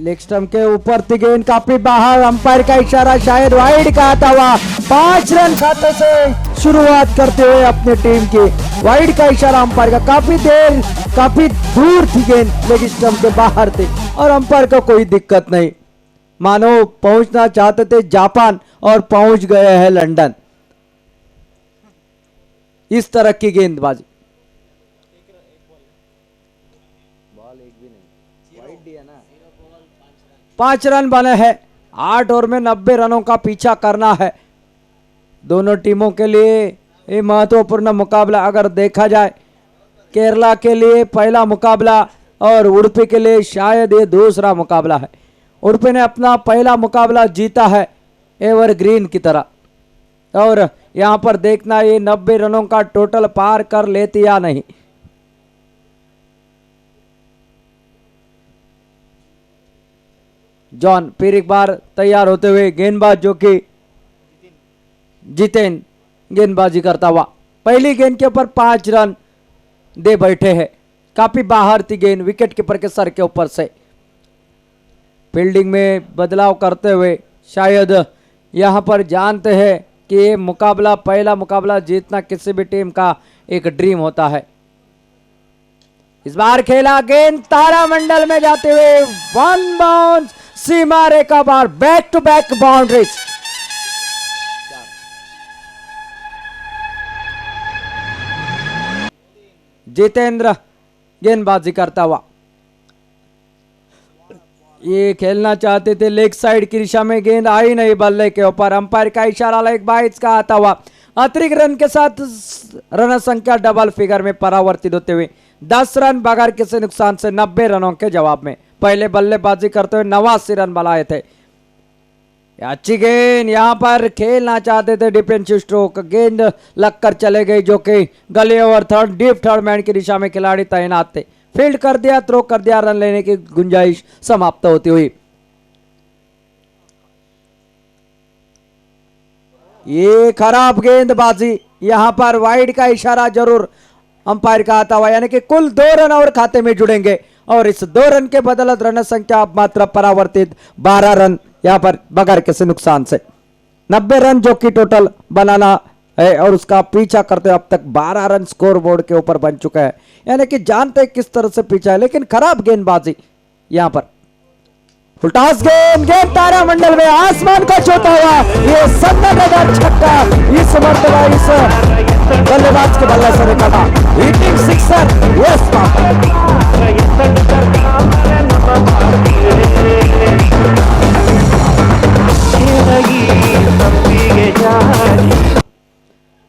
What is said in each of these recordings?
Leg stump के ऊपर थी गेंद, काफी बाहर, अंपायर का इशारा, शायद वाइड का आता हुआ। 5 रन खाते से शुरुआत करते हुए अपनी टीम की, वाइड का इशारा अंपायर का। काफी दूर थी गेंद, लेग स्टंप के बाहर थी और अंपायर को कोई दिक्कत नहीं, मानो पहुंचना चाहते थे जापान और पहुंच गए हैं लंदन। इस तरह की गेंदबाजी। 5 रन बने हैं, 8 ओवर में 90 रनों का पीछा करना है दोनों टीमों के लिए। ये महत्वपूर्ण मुकाबला अगर देखा जाए, केरला के लिए पहला मुकाबला और उडुपी के लिए शायद ये दूसरा मुकाबला है। उडुपी ने अपना पहला मुकाबला जीता है एवरग्रीन की तरह, और यहां पर देखना ये 90 रनों का टोटल पार कर लेती या नहीं। जॉन फिर एक बार तैयार होते हुए, गेंदबाज जो कि जितेन गेंदबाजी करता हुआ, पहली गेंद के ऊपर 5 रन दे बैठे हैं। काफी बाहर थी गेंद, विकेट कीपर के सर के ऊपर से। फील्डिंग में बदलाव करते हुए शायद यहां पर जानते हैं कि ये मुकाबला, पहला मुकाबला जीतना किसी भी टीम का एक ड्रीम होता है। इस बार खेला गेंद तारामंडल में जाते हुए, 1 बाउंस, सीमा रेखा बार, back to back boundaries. Jitendra गेंदबाजी करता हुआ, ये खेलना चाहते थे लेग साइड की दिशा में, गेंद आई नहीं बल्ले के ऊपर। अंपायर का इशारा लेग बाइट्स का आता हुआ, अतिरिक्त रन के साथ रन संख्या डबल फिगर में परावर्तित होते हुए 10 रन बगैर किसी नुकसान से 90 रनों के जवाब में। पहले बल्लेबाजी करते हुए 89 रन बनाए थे। अच्छी गेंद, यहां पर खेलना चाहते थे डिफेंसिव स्ट्रोक, गेंद लगकर चले गई जो कि गले over third, deep third man की दिशा में खिलाड़ी तैनात थे। फील्ड कर दिया, थ्रो कर दिया, रन लेने की गुंजाइश समाप्त होती हुई। ये खराब गेंदबाजी, यहां पर वाइड का इशारा जरूर अंपायर का आता हुआ, यानी कि कुल 2 रन और खाते में जुड़ेंगे और इस 2 रन के बदौलत रन संख्या अब मात्र परावर्तित 12 रन यहां पर बगैर किसी नुकसान से। 90 रन जो कि टोटल बनाना है और उसका पीछा करते अब तक 12 रन स्कोर बोर्ड के ऊपर बन चुका है, यानी कि जानते किस तरह से पीछा है। लेकिन खराब गेंदबाजी यहां पर, फुलटास गेंद तारामंडल में आसमान को छूता हुआ, ये सन्नाटा छक्का इस मर्तबा इस बल्लेबाज के बल्ले से निकला, हिटिंग सिक्सर। यस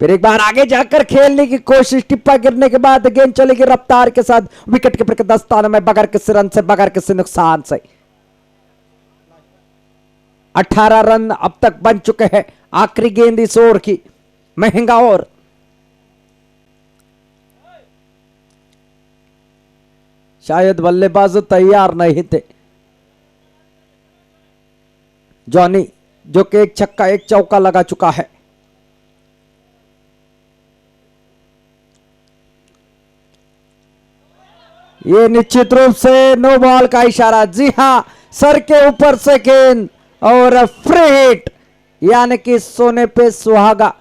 फिर एक बार आगे जाकर खेलने की कोशिश, टिप्पा गिरने के बाद गेंद चलेगी रफ्तार के साथ विकेट कीपर के दस्ताने में, बगैर किसी रन से, बगैर किसी नुकसान से। 18 रन अब तक बन चुके हैं। आखिरी गेंद इस ओवर की, महंगा ओवर। शायद बल्लेबाज तैयार नहीं थे। जॉनी जो कि एक छक्का एक चौका लगा चुका है। ये निश्चित रूप से नो बॉल का इशारा, जी हां, सर के ऊपर से गेंद और फ्री हिट, यानी कि सोने पे सुहागा।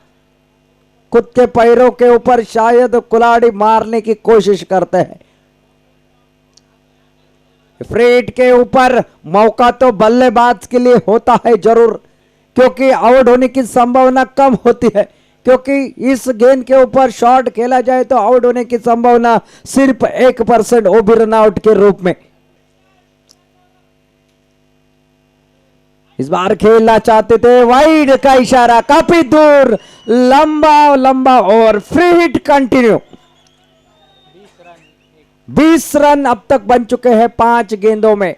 खुद के पैरों के ऊपर शायद कुल्हाड़ी मारने की कोशिश करते हैं। फ्री हिट के ऊपर मौका तो बल्लेबाज के लिए होता है जरूर, क्योंकि आउट होने की संभावना कम होती है, क्योंकि इस गेंद के ऊपर शॉट खेला जाए तो आउट होने की संभावना सिर्फ 1%, वो भी रन आउट के रूप में। इस बार खेलना चाहते थे, वाइड का इशारा, काफी दूर, लंबा और फ्री हिट कंटिन्यू। 20 रन अब तक बन चुके हैं 5 गेंदों में।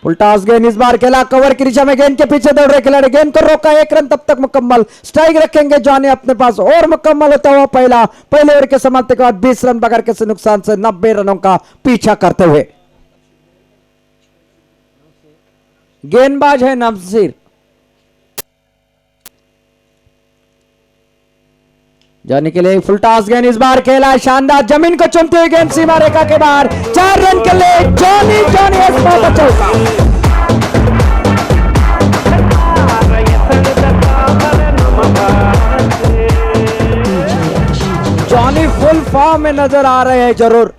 उल्टास गेंद इस बार खेला, कवर की दिशा में गेंद के पीछे दौड़ रहे खिलाड़ी, गेंद को रोका, 1 रन तब तक मुकम्मल। स्ट्राइक रखेंगे जॉनी अपने पास और मुकम्मल होता हुआ पहले ओवर के समाप्ति के बाद 20 रन बगैर किसी नुकसान से 90 रनों का पीछा करते हुए। गेंदबाज है नमसीर। जॉनी के लिए फुल टॉस गेंद इस बार खेला शानदार जमीन को चुमते हुए गेंद सीमा रेखा के बाहर 4 रन के लिए जॉनी का चौका। जॉनी फुल फॉर्म में नजर आ रहे हैं जरूर।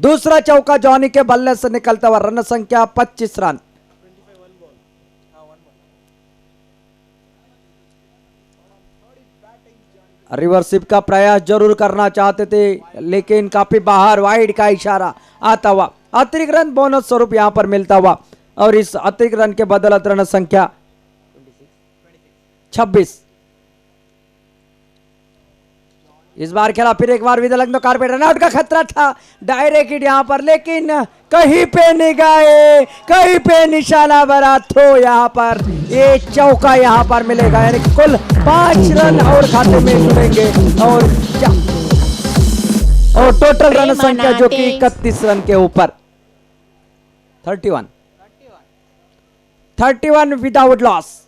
दूसरा चौका जॉनी के बल्ले से निकलता हुआ, रन संख्या 25 रन। रिवर्सिप का प्रयास जरूर करना चाहते थे लेकिन काफी बाहर, वाइड का इशारा आता हुआ, अतिरिक्त रन बोनस स्वरूप यहां पर मिलता हुआ और इस अतिरिक्त रन के बदौलत रन संख्या 26। इस बार खेला फिर एक बार विदलग्न कारपेट, रनआउट का खतरा था, डायरेक्ट हिट यहां पर, लेकिन कहीं पे निगाहे, कहीं पे निशाना बरा थो यहां पर ये चौका यहां पर मिलेगा, यानी कुल 5 रन और खाते में जुड़ेंगे और टोटल रन संख्या जो कि 31 रन के ऊपर 31 विदाउट लॉस।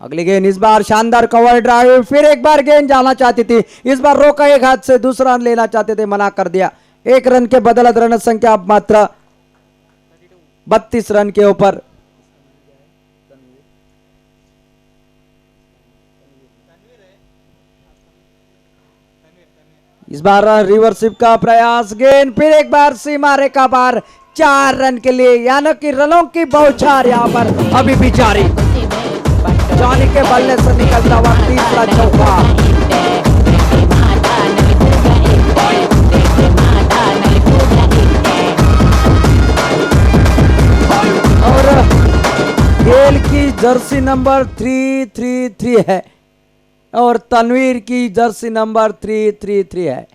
अगली गेंद इस बार शानदार कवर ड्राइव, फिर एक बार गेंद जाना चाहती थी, इस बार रोका, एक हाथ से दूसरा रन लेना चाहते थे, मना कर दिया। 1 रन के बदौलत रन संख्या अब मात्र 32 रन के ऊपर। इस बार रिवर्सिप का प्रयास, गेंद फिर एक बार सीमा रेखा पार, 4 रन के लिए, यानी कि रनों की बौछार यहां पर अभी भी जारी। जॉनी के बल्ले से निकलता हुआ तीसरा चौका। और गेल की जर्सी नंबर 333 है और तनवीर की जर्सी नंबर 333 है।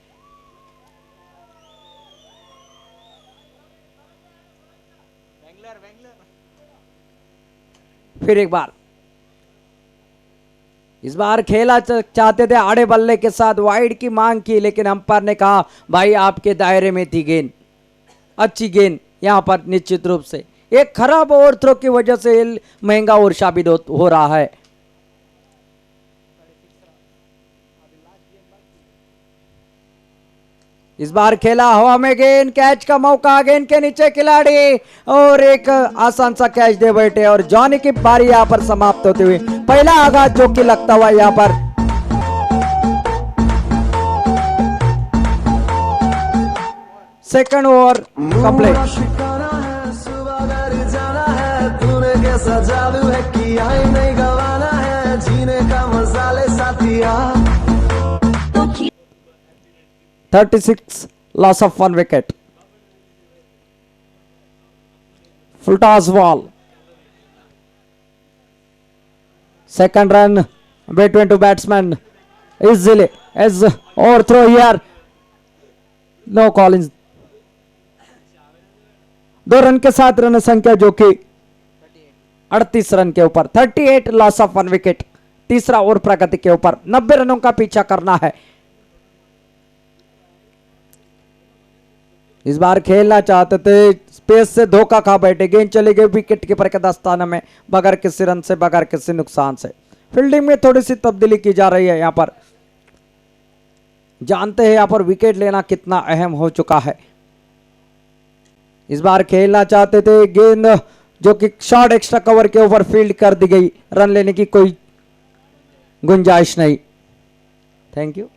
फिर एक बार इस बार खेला चाहते थे आड़े बल्ले के साथ, वाइड की मांग की, लेकिन अंपायर ने कहा भाई आपके दायरे में थी गेंद, अच्छी गेंद यहां पर निश्चित रूप से। एक खराब ओवर थ्रो की वजह से महंगा ओवर साबित हो रहा है। इस बार खेला हवा में गेंद, कैच का मौका, गेंद के नीचे खिलाड़ी और एक आसान सा कैच दे बैठे और जॉनी की पारी यहां पर समाप्त होते हुए पहला आघात जो कि लगता हुआ यहां पर सेकंड ओवर कंप्लीट। कैसा जादू है कि आई नहीं गवाना है, जीने का मसाले साथिया। 36 loss of 1 wicket. Full toss ball. Second run between two batsmen easily as overthrow here. No Collins. 2 run के साथ रन संख्या जो कि 38 रन के ऊपर, 38 लॉस ऑफ 1 विकेट। तीसरा ओवर प्रगति के ऊपर 90 रनों का पीछा करना है। इस बार खेलना चाहते थे, स्पेस से धोखा खा बैठे, गेंद चली गई विकेट कीपर के दस्ताने में बगैर किसी रन से, बगैर किसी नुकसान से। फील्डिंग में थोड़ी सी तब्दीली की जा रही है यहां पर, जानते हैं यहां पर विकेट लेना कितना अहम हो चुका है। इस बार खेलना चाहते थे, गेंद जो कि शॉर्ट एक्स्ट्रा कवर के ऊपर फील्ड कर दी गई, रन लेने की कोई गुंजाइश नहीं। Thank you.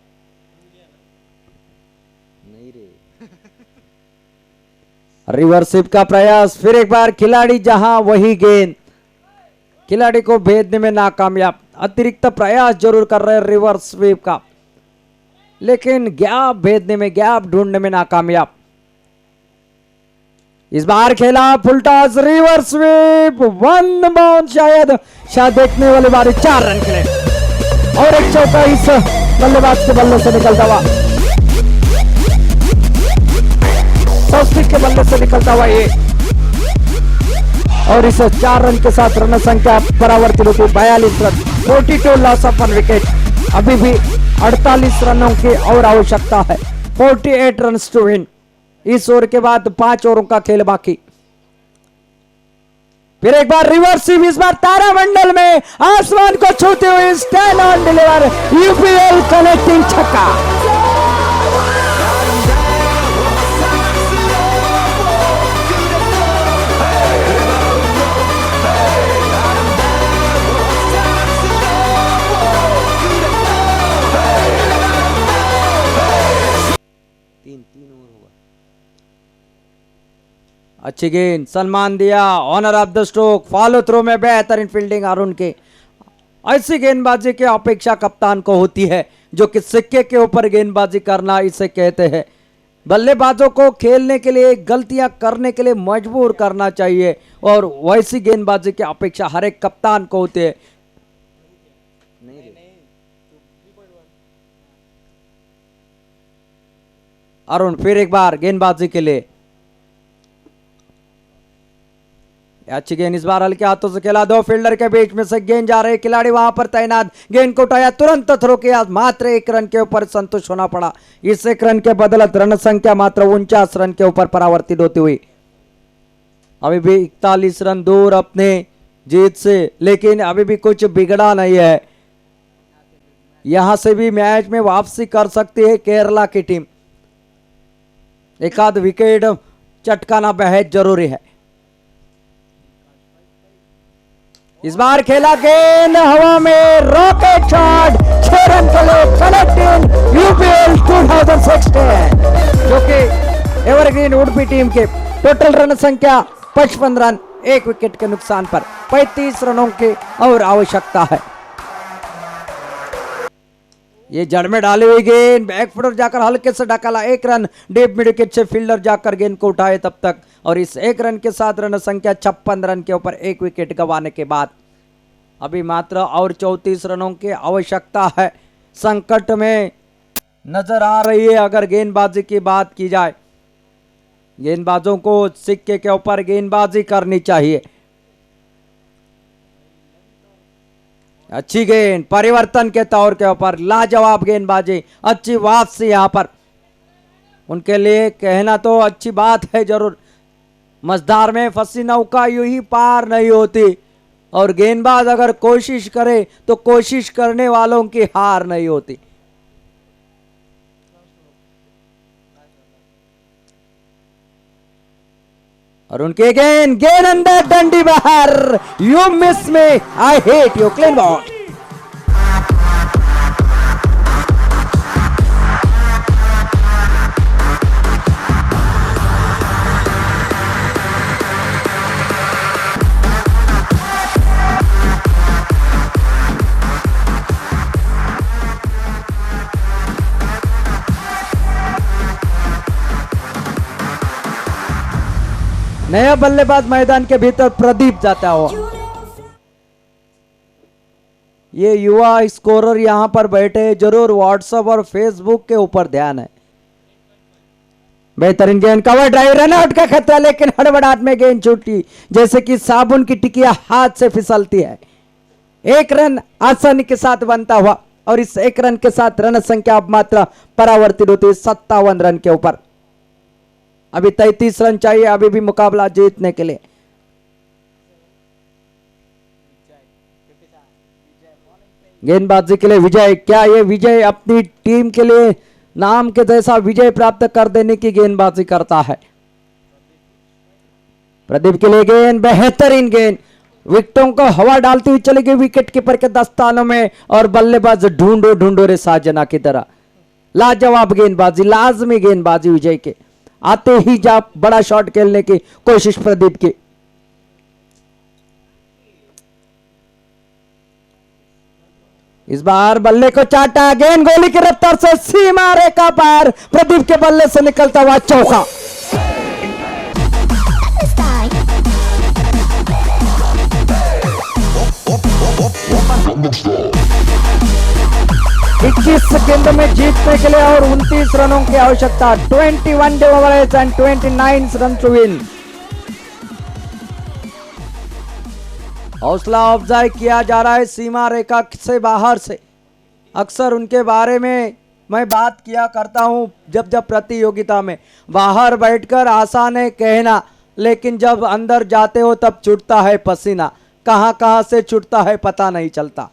रिवर्सिप का प्रयास, फिर एक बार खिलाड़ी जहां वही गेंद, खिलाड़ी को भेजने में नाकामयाब। अतिरिक्त प्रयास जरूर कर रहे रिवर्स स्वीप का, लेकिन गैप भेजने में, गैप ढूंढने में नाकामयाब। इस बार खेला full toss, reverse sweep, 1 bound, शायद देखने वाली बारी, 4 रन के लिए और एक चौका इस बल्लेबाज के बल्ले से निकलता हुआ, के बल्ले से निकलता हुआ ये, और इस 4 रन के साथ रन संख्या परावर्तित होती 42 रन, 42 लॉस ऑफ 1 विकेट। अभी भी 48 रनों की और आवश्यकता है। 48 रन्स टू विन। इस ओवर के बाद 5 ओवरों का खेल बाकी। फिर एक बार रिवर्स स्वीप, इस बार तारामंडल में आसमान को छूते हुए stand on deliver, UPL connecting छक्का। अच्छी गेंद, सलमान दिया, honour of the stroke, follow through में बेहतरीन फील्डिंग अरुण के। ऐसी गेंदबाजी की अपेक्षा कप्तान को होती है, जो कि सिक्के के ऊपर गेंदबाजी करना इसे कहते हैं। बल्लेबाजों को खेलने के लिए, गलतियां करने के लिए मजबूर करना चाहिए, और वैसी गेंदबाजी की अपेक्षा हर एक कप्तान को होती है। अरुण फिर एक बार गेंदबाजी के लिए, अच्छी गेंद, इस बार हल्के हाथों से खेला, 2 फील्डर के बीच में से गेंद जा रहे, खिलाड़ी वहां पर तैनात, गेंद को उठाया, तुरंत थ्रो किया, मात्र 1 रन के ऊपर संतुष्ट होना पड़ा। इस 1 रन के बदलत रन संख्या मात्र 49 रन के ऊपर परावर्तित होती हुई। अभी भी 41 रन दूर अपने जीत से, लेकिन अभी भी कुछ बिगड़ा नहीं है। यहां से भी मैच में वापसी कर सकती है केरला की टीम। एक आध विकेट चटकाना बेहद जरूरी है। इस बार खेला गेंद हवा में, रॉकेट शॉट, 6 रन के लिए कनेक्टिंग यूपीएल 2016, जो कि एवरग्रीन उडुपी टीम के टोटल रन संख्या 55 रन, 1 विकेट के नुकसान पर 35 रनों की और आवश्यकता है। ये जड़ में डाली हुई गेंद, बैकफुट जाकर हल्के से डकाला, 1 रन, डीप मिड विकेट से फील्डर जाकर गेंद को उठाए तब तक, और इस 1 रन के साथ रन संख्या 56 रन के ऊपर 1 विकेट गंवाने के बाद अभी मात्र और 34 रनों की आवश्यकता है। संकट में नजर आ रही है अगर गेंदबाजी की बात की जाए। गेंदबाजों को सिक्के के ऊपर गेंदबाजी करनी चाहिए। अच्छी गेंद, परिवर्तन के तौर के ऊपर लाजवाब गेंदबाजी, अच्छी वापसी यहां पर उनके लिए कहना तो अच्छी बात है जरूर। मझधार में फंसी नौका यूं ही पार नहीं होती, और गेंदबाज अगर कोशिश करे तो कोशिश करने वालों की हार नहीं होती। और उनके गेंद अंदर, डंडी बाहर, यू मिस में, I hate you, clean ball. नया बल्लेबाज मैदान के भीतर प्रदीप जाता हुआ। ये युवा स्कोरर यहां पर बैठे, जरूर व्हाट्सएप और फेसबुक के ऊपर ध्यान है। बेहतरीन गेंद, कवर ड्राइव, रनआउट का खतरा, लेकिन हड़बड़ाहट में गेंद छूटी, जैसे कि साबुन की टिकिया हाथ से फिसलती है। 1 रन आसानी के साथ बनता हुआ, और इस 1 रन के साथ रन संख्या अब मात्र परावर्तित होती है 57 रन के ऊपर। अभी 33 रन चाहिए अभी भी मुकाबला जीतने के लिए। गेंदबाजी के लिए विजय, क्या ये विजय अपनी टीम के लिए नाम के जैसा विजय प्राप्त कर देने की गेंदबाजी करता है? प्रदीप के लिए गेंद, बेहतरीन गेंद, विकेटों को हवा डालती हुई चली गई विकेट कीपर के दस्तानों में, और बल्लेबाज ढूंढो ढूंढो रे साजना की तरह। लाजवाब गेंदबाजी, लाजमी गेंदबाजी विजय के, आते ही जा बड़ा शॉट खेलने की कोशिश प्रदीप की। इस बार बल्ले को चाटा, गेंद गोली की रफ्तार से सीमा रेखा पार, प्रदीप के बल्ले से निकलता हुआ चौका। इक्कीस गेंद में जीतने के लिए और 29 रनों की आवश्यकता। 21 deliveries and 29 run to win. हौसला अफजाई किया जा रहा है सीमा रेखा से बाहर से। अक्सर उनके बारे में मैं बात किया करता हूं जब जब प्रतियोगिता में। बाहर बैठकर आसान है कहना, लेकिन जब अंदर जाते हो तब छूटता है पसीना। कहां कहां से छूटता है पता नहीं चलता।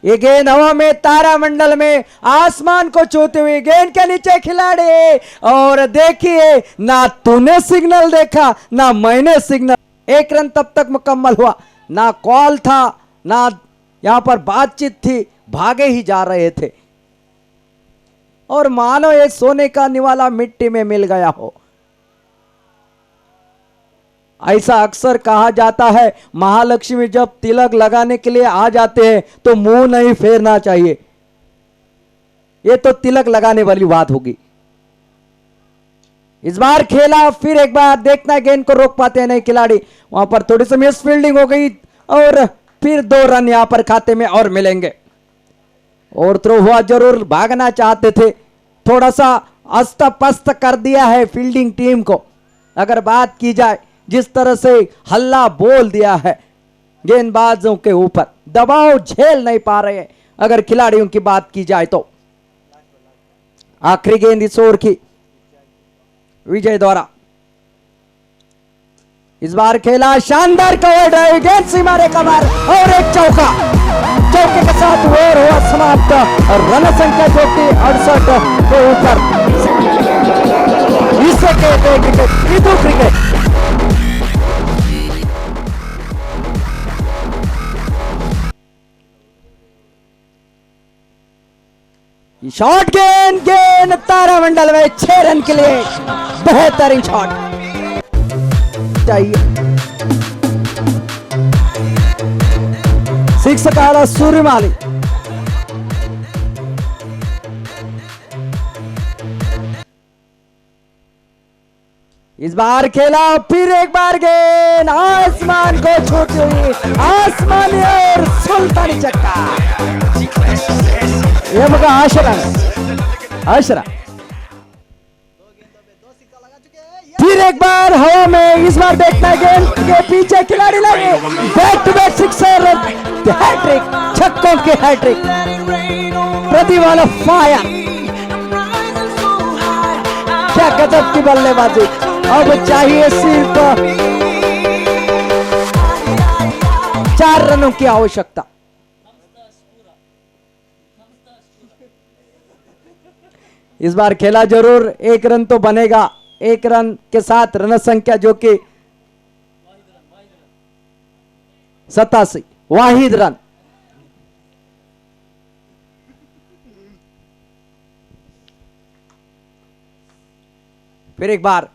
ये गेंद हवा में तारामंडल में आसमान को छूते हुए गेंद के नीचे खिलाड़ी, और देखिए ना तूने सिग्नल देखा ना मैंने सिग्नल। 1 रन तब तक मुकम्मल हुआ, ना कॉल था ना यहां पर बातचीत थी, भागे ही जा रहे थे और मानो ये सोने का निवाला मिट्टी में मिल गया हो। ऐसा अक्सर कहा जाता है, महालक्ष्मी जब तिलक लगाने के लिए आ जाते हैं तो मुंह नहीं फेरना चाहिए। ये तो तिलक लगाने वाली बात होगी। इस बार खेला, फिर एक बार देखना गेंद को रोक पाते हैं नहीं खिलाड़ी। वहां पर थोड़ी सी मिस फील्डिंग हो गई और फिर 2 रन यहां पर खाते में और मिलेंगे। और थ्रो हुआ, जरूर भागना चाहते थे, थोड़ा सा अस्त पस्त कर दिया है फील्डिंग टीम को। अगर बात की जाए जिस तरह से हल्ला बोल दिया है गेंदबाजों के ऊपर, दबाव झेल नहीं पा रहे हैं अगर खिलाड़ियों की बात की जाए तो। आखिरी गेंद इस ओवर की विजय द्वारा। इस बार खेला, शानदार कवर ड्राइव, गेंद सीमा रेखा बार और एक चौका। चौके के साथ ओवर हुआ समाप्त। रन संख्या जो कि 68 के ऊपर। इसे कहते हैं क्रिकेट, ईदु क्रिकेट। शॉट गेंद तारामंडल में 6 रन के लिए बेहतरीन शॉट चाहिए। 6 का सूर्यमाली। इस बार खेला, फिर एक बार गेंद आसमान को छूती हुई, आसमानी और सुल्तानी चक्का। ये मगा आशरा फिर एक बार हवा में। इस बार देखना है गेंद के पीछे खिलाड़ी लगे, back to back sixer, hat-trick, छक्कों के हैट्रिक। प्रतिवाला फायर, क्या गजब की बल्लेबाजी। अब चाहिए सिर्फ 4 रनों की आवश्यकता। इस बार खेला जरूर, 1 रन तो बनेगा। 1 रन के साथ रन संख्या जो कि 87 वाहिद रन। फिर एक बार,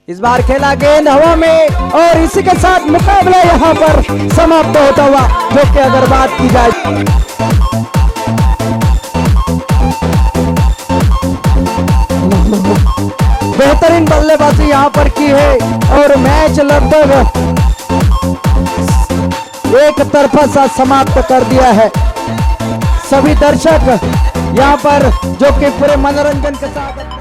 इस बार खेला गेंद हवा में और इसी के साथ मुकाबला यहां पर समाप्त होता हुआ, जो कि अगर बात की जाए बेहतरीन बल्लेबाजी यहां पर की है और मैच लगभग एक तरफा सा समाप्त कर दिया है। सभी दर्शक यहां पर जो कि पूरे मनोरंजन के साथ